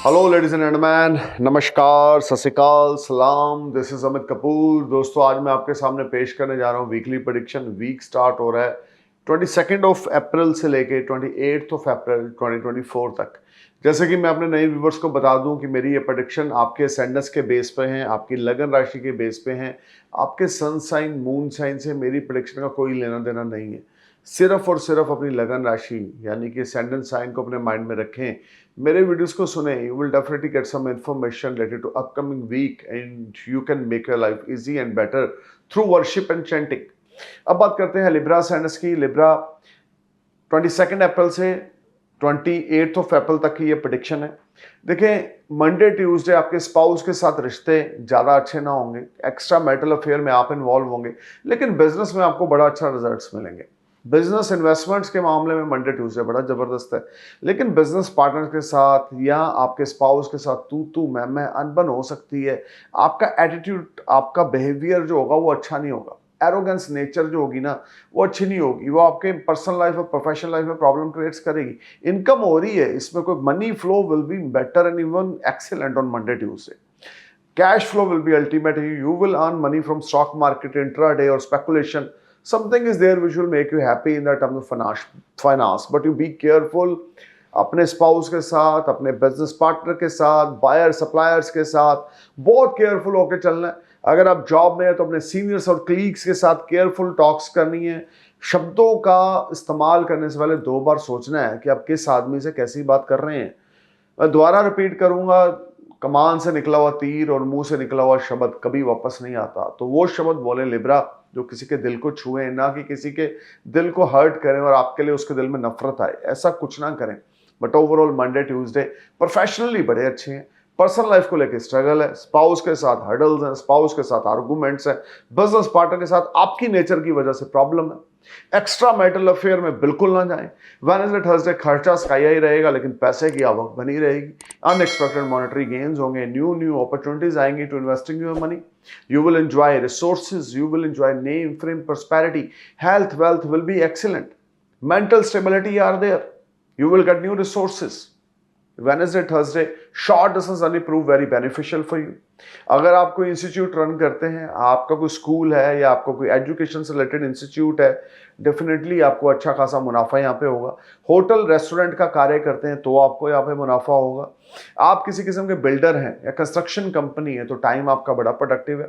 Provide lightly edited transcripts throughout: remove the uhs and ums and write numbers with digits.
Hello ladies and gentleman, नमस्कार, सत श्री अकाल, सलाम। This is Amit Kapoor. दोस्तों, आज मैं आपके सामने पेश करने जा रहा हूँ वीकली प्रेडिक्शन। वीक स्टार्ट हो रहा है 22 अप्रैल से लेके 28 अप्रैल 2024 तक। जैसे कि मैं अपने नए व्यूवर्स को बता दूं कि मेरी ये प्रेडिक्शन आपके असेंडेंस के बेस पे हैं, आपकी लगन राशि के बेस पे हैं। आपके सन साइन मून साइन से मेरी प्रेडिक्शन का कोई लेना देना नहीं है। सिर्फ और सिर्फ अपनी लगन राशि यानी कि असेंडेंट साइन को अपने माइंड में रखें, मेरे वीडियोस को सुने। You will definitely get some information related to upcoming week and you can make your life easy and better through worship and chanting. अब बात करते हैं लिब्रा असेंडेंस की। लिब्रा 22 अप्रैल से 28 अप्रैल तक की ये प्रेडिक्शन है। देखें, मंडे ट्यूसडे आपके स्पाउस के साथ रिश्ते ज़्यादा अच्छे ना होंगे, एक्स्ट्रा मैरिटल अफेयर में आप इन्वॉल्व होंगे, लेकिन बिजनेस में आपको बड़ा अच्छा रिजल्ट्स मिलेंगे। बिजनेस इन्वेस्टमेंट्स के मामले में मंडे ट्यूसडे बड़ा जबरदस्त है, लेकिन बिजनेस पार्टनर के साथ या आपके स्पाउस के साथ तू मैं अनबन हो सकती है। आपका एटीट्यूड, आपका बिहेवियर जो होगा वो अच्छा नहीं होगा। एरोगेंस नेचर जो होगी ना, वो अच्छी नहीं होगी। वो आपके पर्सनल लाइफ और प्रोफेशनल लाइफ में प्रॉब्लम क्रिएट्स करेगी। इनकम हो रही है, इसमें कोई money flow will be better and even excellent on Monday Tuesday. Cash flow will be ultimate. You will earn money from stock market, intraday or speculation. Something is there which will make you happy in that terms of finance. But you be careful अपने spouse के साथ, अपने business partner के साथ, buyer suppliers के साथ बहुत careful होकर चलना है। अगर आप जॉब में है तो अपने सीनियर्स और कलीग्स के साथ केयरफुल टॉक्स करनी है। शब्दों का इस्तेमाल करने से पहले 2 बार सोचना है कि आप किस आदमी से कैसी बात कर रहे हैं। मैं दोबारा रिपीट करूंगा, कमान से निकला हुआ तीर और मुंह से निकला हुआ शब्द कभी वापस नहीं आता। तो वो शब्द बोले लिब्रा जो किसी के दिल को छुए, ना कि किसी के दिल को हर्ट करें और आपके लिए उसके दिल में नफरत आए। ऐसा कुछ ना करें। But overall Monday Tuesday professionally बड़े अच्छे हैं। पर्सनल लाइफ को लेकर स्ट्रगल है, स्पाउस के साथ हर्डल्स हैं, स्पाउस के साथ आर्गूमेंट्स हैं, बिजनेस पार्टनर के साथ आपकी नेचर की वजह से प्रॉब्लम है। एक्स्ट्रा मैरिटल अफेयर में बिल्कुल ना जाएं। वेडनेसडे थर्सडे खर्चा स्काई हाई रहेगा, लेकिन पैसे की आवक बनी रहेगी। अनएक्सपेक्टेड मॉनेटरी गेन्स होंगे, न्यू अपॉर्चुनिटीज आएंगी to investing your money. You will enjoy resources, you will enjoy name fame prosperity, health wealth will be excellent, mental stability are there, you will get new resources. Wednesday, Thursday, short distance only prove very beneficial for you. अगर आप कोई institute run करते हैं, आपका कोई school है या आपका कोई एजुकेशन से रिलेटेड इंस्टीट्यूट है, डेफिनेटली आपको अच्छा खासा मुनाफा यहाँ पे होगा। होटल रेस्टोरेंट का कार्य करते हैं तो आपको यहाँ पे मुनाफा होगा। आप किसी किस्म के बिल्डर हैं या कंस्ट्रक्शन कंपनी है तो टाइम आपका बड़ा प्रोडक्टिव है।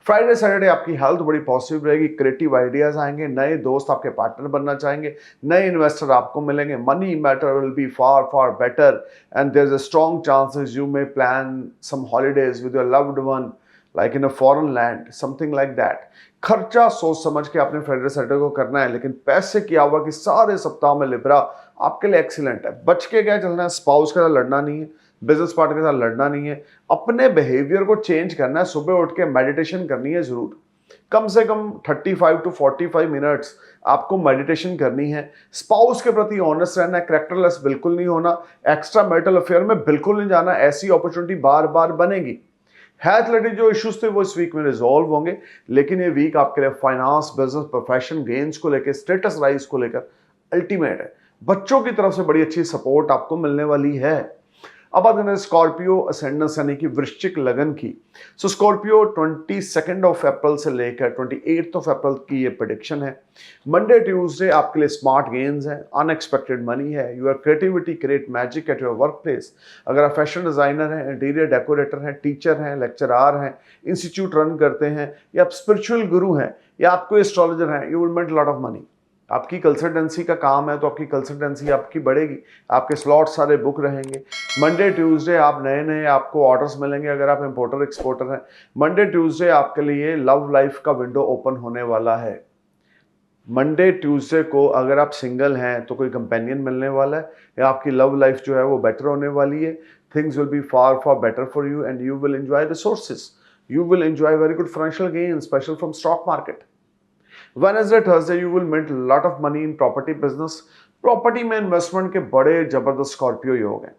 फ्राइडे सैटरडे आपकी हेल्थ बड़ी पॉजिटिव रहेगी, क्रिएटिव आइडियाज आएंगे, नए दोस्त आपके पार्टनर बनना चाहेंगे, नए इन्वेस्टर आपको मिलेंगे, money matter will be far far better and there is a strong chances you may plan some holidays with your loved one like in a foreign land, something like that. खर्चा सोच समझ के आपने Friday Saturday को करना है, लेकिन पैसे की आवक इस सारे सप्ताह में लिब्रा आपके लिए एक्सीलेंट है। बच के क्या चलना है, स्पाउस के साथ लड़ना नहीं है, बिजनेस पार्टनर के साथ लड़ना नहीं है, अपने बिहेवियर को चेंज करना है। सुबह उठ के मेडिटेशन करनी है जरूर, कम से कम 35 to 45 मिनट्स आपको मेडिटेशन करनी है। स्पाउस के प्रति ऑनेस्ट रहना है, कैरेक्टरलेस बिल्कुल नहीं होना, एक्स्ट्रा मैरिटल अफेयर में बिल्कुल नहीं जाना। ऐसी अपॉर्चुनिटी बार बार बनेगी। हेल्थ रिलेटेड जो इश्यूज थे वो इस वीक में रिजॉल्व होंगे, लेकिन ये वीक आपके लिए फाइनेंस, बिजनेस, प्रोफेशन, गेन्स को लेकर, स्टेटस राइज को लेकर अल्टीमेट है। बच्चों की तरफ से बड़ी अच्छी सपोर्ट आपको मिलने वाली है। अब बात करें स्कॉर्पियो असेंडेंस यानी कि वृश्चिक लगन की। सो स्कॉर्पियो 22 अप्रैल से लेकर 28 अप्रैल की ये प्रेडिक्शन है। मंडे ट्यूसडे आपके लिए स्मार्ट गेन्स हैं, अनएक्सपेक्टेड मनी है, your creativity create magic at your workplace. अगर आप फैशन डिजाइनर हैं, इंटीरियर डेकोरेटर हैं, टीचर हैं, लेक्चरार हैं, इंस्टीट्यूट रन करते हैं, या आप स्पिरिचुअल गुरु हैं, या आप कोई एस्ट्रोलॉजर हैं, you will make lot of money. आपकी कंसल्टेंसी का काम है तो आपकी कंसल्टेंसी आपकी बढ़ेगी, आपके स्लॉट सारे बुक रहेंगे। मंडे ट्यूसडे आप नए नए आपको ऑर्डर्स मिलेंगे अगर आप इंपोर्टर एक्सपोर्टर हैं। मंडे ट्यूसडे आपके लिए लव लाइफ का विंडो ओपन होने वाला है। मंडे ट्यूसडे को अगर आप सिंगल हैं तो कोई कंपेनियन मिलने वाला है, या आपकी लव लाइफ जो है वो बेटर होने वाली है। Things will be far far better for you and you will enjoy resources, you will enjoy very good financial gain special from stock market. Wednesday, Thursday, you will make a lot of money in property business. Property में investment के बड़े जबरदस्त Scorpio योग हैं।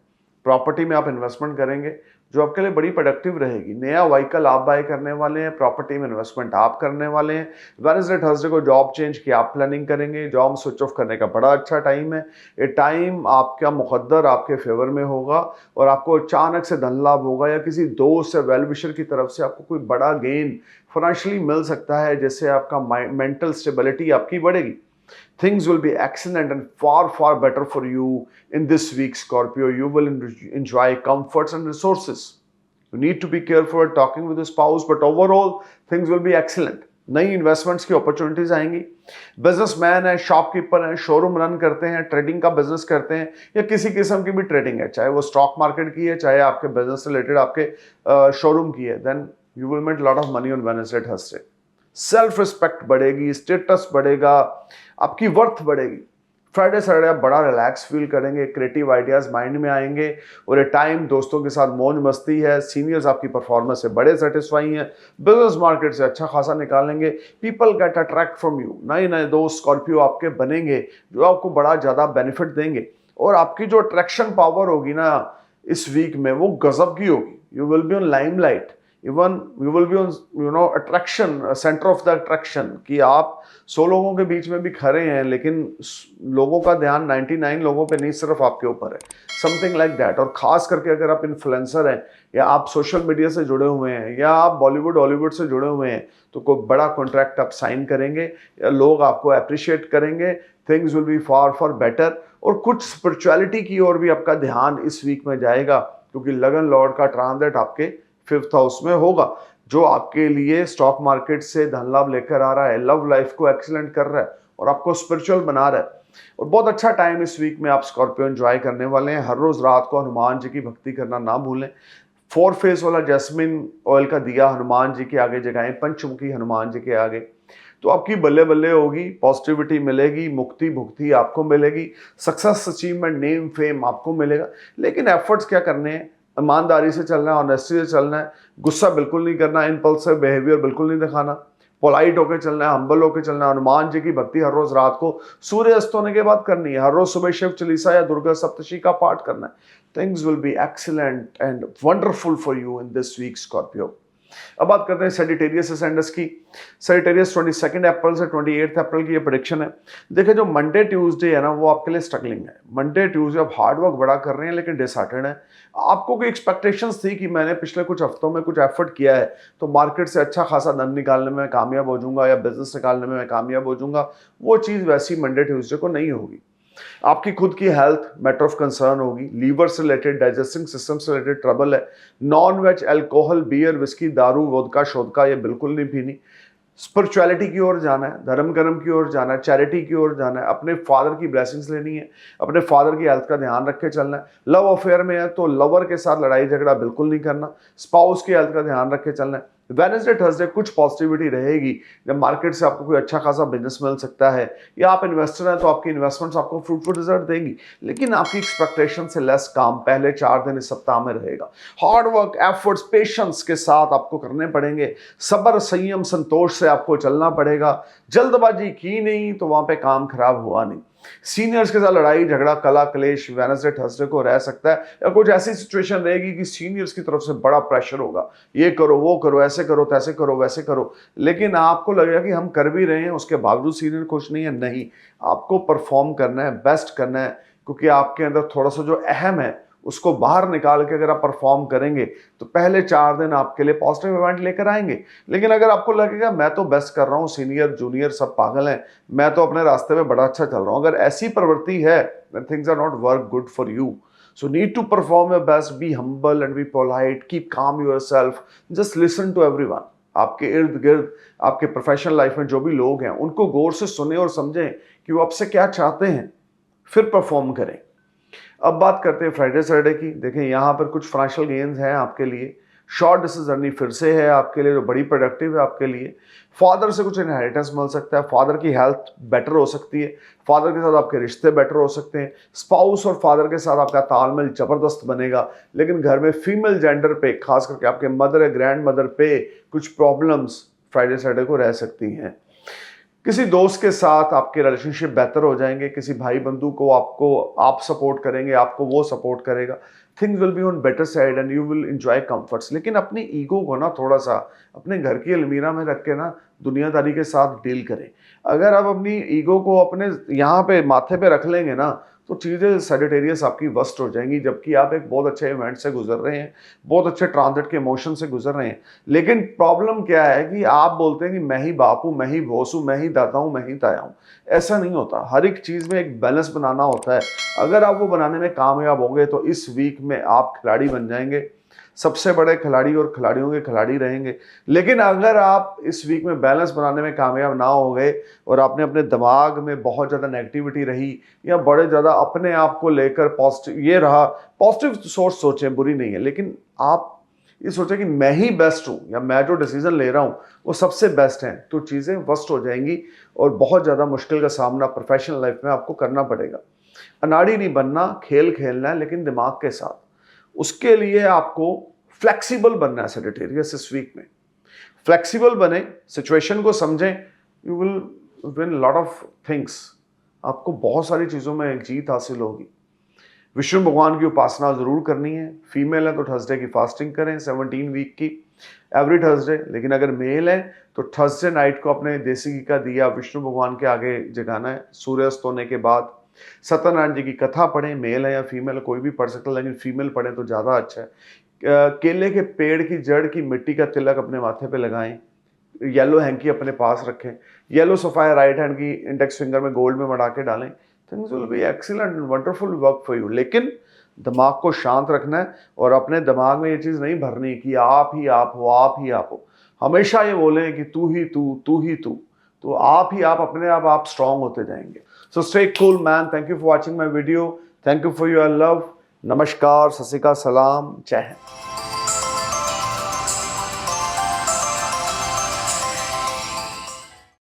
Property में आप investment करेंगे जो आपके लिए बड़ी प्रोडक्टिव रहेगी। नया व्हीकल आप बाय करने वाले हैं, प्रॉपर्टी में इन्वेस्टमेंट आप करने वाले हैं। वेडनेसडे थर्सडे को जॉब चेंज की आप प्लानिंग करेंगे, जॉब स्विच ऑफ करने का बड़ा अच्छा टाइम है। ये टाइम आपका मुकद्दर आपके फेवर में होगा और आपको अचानक से धन लाभ होगा या किसी दोस्त या वेल विशर की तरफ से आपको कोई बड़ा गेन फाइनेंशियली मिल सकता है, जिससे आपका मेंटल स्टेबिलिटी आपकी बढ़ेगी। Things will be excellent and far better for you in this week, Scorpio. You will enjoy comforts and resources. You need to be careful talking with your spouse, but overall things will be excellent. नई investments की opportunities आएंगी। Businessman है, shopkeeper है, showroom run करते हैं, trading का business करते हैं या किसी किस्म की भी ट्रेडिंग है, चाहे वो स्टॉक मार्केट की है, चाहे आपके बिजनेस रिलेटेड आपके शोरूम की है, then you will make lot of money on Wednesday Thursday. Self respect बढ़ेगी, स्टेटस बढ़ेगा, आपकी वर्थ बढ़ेगी। फ्राइडे सैटरडे आप बड़ा रिलैक्स फील करेंगे, क्रिएटिव आइडियाज माइंड में आएंगे और ये टाइम दोस्तों के साथ मौज मस्ती है। सीनियर्स आपकी परफॉर्मेंस से बड़े सेटिस्फाई हैं, बिजनेस मार्केट से अच्छा खासा निकालेंगे। People get attract from you, नए नए दोस्त स्कॉर्पियो आपके बनेंगे जो आपको बड़ा ज़्यादा बेनिफिट देंगे और आपकी जो अट्रैक्शन पावर होगी ना इस वीक में वो गजब की होगी। You will be on limelight, even you will be on attraction, centre of the attraction, कि आप 100 लोगों के बीच में भी खड़े हैं लेकिन लोगों का ध्यान 99 लोगों पे नहीं, सिर्फ आपके ऊपर है, समथिंग लाइक दैट। और खास करके अगर आप इन्फ्लुएंसर हैं या आप सोशल मीडिया से जुड़े हुए हैं या आप बॉलीवुड हॉलीवुड से जुड़े हुए हैं तो कोई बड़ा कॉन्ट्रैक्ट आप साइन करेंगे या लोग आपको अप्रिशिएट करेंगे। Things will be far better. और कुछ स्पिरिचुअलिटी की ओर भी आपका ध्यान इस वीक में जाएगा क्योंकि लगन लॉर्ड का ट्रांजिट आपके 5th हाउस में होगा जो आपके लिए स्टॉक मार्केट से धन लाभ लेकर आ रहा है, लव लाइफ को एक्सीलेंट कर रहा है और आपको स्पिरिचुअल बना रहा है। और बहुत अच्छा टाइम इस वीक में आप स्कॉर्पियो एंजॉय करने वाले हैं। हर रोज रात को हनुमान जी की भक्ति करना ना भूलें। 4 फेस वाला जैस्मिन ऑयल का दिया हनुमान जी के आगे जगाएं, पंचमुखी हनुमान जी के आगे, तो आपकी बल्ले बल्ले होगी, पॉजिटिविटी मिलेगी, मुक्ति भुक्ति आपको मिलेगी, सक्सेस अचीवमेंट नेम फेम आपको मिलेगा। लेकिन एफर्ट्स क्या करने हैं, ईमानदारी से चलना है, ऑनेस्टी से चलना है, गुस्सा बिल्कुल नहीं करना, इम्पल्सिव बिहेवियर बिल्कुल नहीं दिखाना, पोलाइट होकर चलना है, हम्बल होकर चलना है। हनुमान जी की भक्ति हर रोज रात को सूर्य अस्त होने के बाद करनी है। हर रोज सुबह शिव चालीसा या दुर्गा सप्तशी का पाठ करना है। Things will be excellent and wonderful for you in this week Scorpio. अब बात करते हैं सेजिटेरियस असेंडेंस की। सेजिटेरियस 22 अप्रैल से 28 अप्रैल की ये प्रेडिक्शन है। देखिए जो मंडे ट्यूसडे है ना वो आपके लिए स्ट्रगलिंग है। मंडे ट्यूसडे आप हार्ड वर्क बड़ा कर रहे हैं लेकिन डिसहार्टेड है। आपको कोई एक्सपेक्टेशंस थी कि मैंने पिछले कुछ हफ्तों में कुछ एफर्ट किया है तो मार्केट से अच्छा खासा धन निकालने में कामयाब हो जाऊंगा या बिजनेस निकालने में मैं कामयाब हो जाऊंगा, वो चीज़ वैसी मंडे ट्यूसडे को नहीं होगी। आपकी खुद की हेल्थ मैटर ऑफ कंसर्न होगी, लीवर से रिलेटेड, डाइजेस्टिंग सिस्टम से रिलेटेड ट्रबल है। Non veg alcohol, beer, whisky, दारू, वोदका, शोदका ये बिल्कुल नहीं पीनी। स्पिरिचुअलिटी की ओर जाना है, धर्म कर्म की ओर जाना है, चैरिटी की ओर जाना है, अपने फादर की ब्लेसिंग्स लेनी है, अपने फादर की हेल्थ का ध्यान रख के चलना है। लव अफेयर में है तो लवर के साथ लड़ाई झगड़ा बिल्कुल नहीं करना, स्पाउस की हेल्थ का ध्यान रख के चलना है। वेडनेसडे थर्सडे कुछ पॉजिटिविटी रहेगी जब मार्केट से आपको कोई अच्छा खासा बिजनेस मिल सकता है या आप इन्वेस्टर हैं तो आपकी इन्वेस्टमेंट्स आपको फ्रूटफुल रिजल्ट देंगी, लेकिन आपकी एक्सपेक्टेशन से लेस काम पहले 4 दिन इस सप्ताह में रहेगा। हार्ड वर्क, एफर्ट्स, पेशेंस के साथ आपको करने पड़ेंगे। सब्र, संयम, संतोष से आपको चलना पड़ेगा। जल्दबाजी की नहीं तो वहां पे काम खराब हुआ नहीं। सीनियर्स के साथ लड़ाई झगड़ा, कला क्लेश वेडनेसडे थर्सडे को रह सकता है या कुछ ऐसी सिचुएशन रहेगी कि सीनियर्स की तरफ से बड़ा प्रेशर होगा, ये करो वो करो, ऐसे करो तैसे करो वैसे करो, लेकिन आपको लगेगा कि हम कर भी रहे हैं उसके बावजूद सीनियर खुश नहीं है। नहीं, आपको परफॉर्म करना है, बेस्ट करना है, क्योंकि आपके अंदर थोड़ा सा जो अहम है उसको बाहर निकाल के अगर आप परफॉर्म करेंगे तो पहले 4 दिन आपके लिए पॉजिटिव इवेंट लेकर आएंगे। लेकिन अगर आपको लगेगा मैं तो बेस्ट कर रहा हूँ, सीनियर जूनियर सब पागल हैं, मैं तो अपने रास्ते में बड़ा अच्छा चल रहा हूँ, अगर ऐसी प्रवृत्ति है then things are not work good for you. So need to perform your best, be humble and be polite, keep calm yourself, just listen to everyone. आपके इर्द गिर्द आपके प्रोफेशनल लाइफ में जो भी लोग हैं उनको गौर से सुने और समझें कि वो आपसे क्या चाहते हैं, फिर परफॉर्म करें। अब बात करते हैं फ्राइडे सैटरडे की। देखें यहाँ पर कुछ फाइनेंशियल गेन्स हैं आपके लिए। शॉर्ट डिस्टेंस जर्नी फिर से है आपके लिए जो बड़ी प्रोडक्टिव है आपके लिए। फादर से कुछ इनहेरिटेंस मिल सकता है, फादर की हेल्थ बेटर हो सकती है, फादर के साथ आपके रिश्ते बेटर हो सकते हैं, स्पाउस और फादर के साथ आपका तालमेल जबरदस्त बनेगा। लेकिन घर में फीमेल जेंडर पे, खास करके आपके मदर या ग्रैंड मदर पे कुछ प्रॉब्लम्स फ्राइडे सैटरडे को रह सकती हैं। किसी दोस्त के साथ आपके रिलेशनशिप बेहतर हो जाएंगे, किसी भाई बंधु को आप सपोर्ट करेंगे, आपको वो सपोर्ट करेगा, things will be on better side and you will enjoy comforts. लेकिन अपनी ईगो को ना थोड़ा सा अपने घर की अलमीरा में रख के ना दुनियादारी के साथ डील करें। अगर आप अपनी ईगो को अपने यहाँ पे माथे पे रख लेंगे ना तो चीज़ें सैजिटेरियस आपकी वर्स्ट हो जाएंगी, जबकि आप एक बहुत अच्छे इवेंट से गुजर रहे हैं, बहुत अच्छे ट्रांजिट के इमोशन से गुजर रहे हैं। लेकिन प्रॉब्लम क्या है कि आप बोलते हैं कि मैं ही बाप हूँ, मैं ही बॉस हूँ, मैं ही दाता हूँ, मैं ही ताया हूँ। ऐसा नहीं होता, हर एक चीज़ में एक बैलेंस बनाना होता है। अगर आप वो बनाने में कामयाब होंगे तो इस वीक में आप खिलाड़ी बन जाएंगे, सबसे बड़े खिलाड़ी और खिलाड़ियों के खिलाड़ी रहेंगे। लेकिन अगर आप इस वीक में बैलेंस बनाने में कामयाब ना हो गए और आपने अपने दिमाग में बहुत ज़्यादा नेगेटिविटी रही या बड़े ज़्यादा अपने आप को लेकर पॉजिटिव ये रहा, पॉजिटिव सोच सोचें, बुरी नहीं है, लेकिन आप ये सोचें कि मैं ही बेस्ट हूँ या मैं जो डिसीजन ले रहा हूँ वो सबसे बेस्ट है, तो चीज़ें वर्स्ट हो जाएंगी और बहुत ज़्यादा मुश्किल का सामना प्रोफेशनल लाइफ में आपको करना पड़ेगा। अनाड़ी नहीं बनना, खेल खेलना है लेकिन दिमाग के साथ। उसके लिए आपको फ्लेक्सिबल बनना है सैजिटेरियस इस वीक में। फ्लेक्सिबल बने, सिचुएशन को समझें, you will win lot of things. आपको बहुत सारी चीज़ों में एक जीत हासिल होगी। विष्णु भगवान की उपासना जरूर करनी है। फीमेल है तो थर्सडे की फास्टिंग करें 17 वीक की एवरी थर्सडे। लेकिन अगर मेल है तो थर्सडे नाइट को अपने देसी घी का दिया विष्णु भगवान के आगे जगाना है सूर्यास्त होने के बाद। सत्यनारायण जी की कथा पढ़ें, मेल है या फीमेल कोई भी पढ़ सकता है, लेकिन फीमेल पढ़ें तो ज़्यादा अच्छा है। केले के पेड़ की जड़ की मिट्टी का तिलक अपने माथे पे लगाएं। येलो हैंकी अपने पास रखें। येलो सफायर राइट हैंड की इंडेक्स फिंगर में गोल्ड में मढ़ा के डालें। Things will be excellent and wonderful work for you. लेकिन दिमाग को शांत रखना है और अपने दिमाग में ये चीज़ नहीं भरनी कि आप ही आप हो, आप ही आप हो। हमेशा ये बोलें कि तू ही तू ही तू। तो आप ही आप अपने आप स्ट्रांग होते जाएंगे। So stay cool man. Thank you for watching my video. Thank you for your love. नमस्कार, सत श्री अकाल, सलाम, जय हिंद।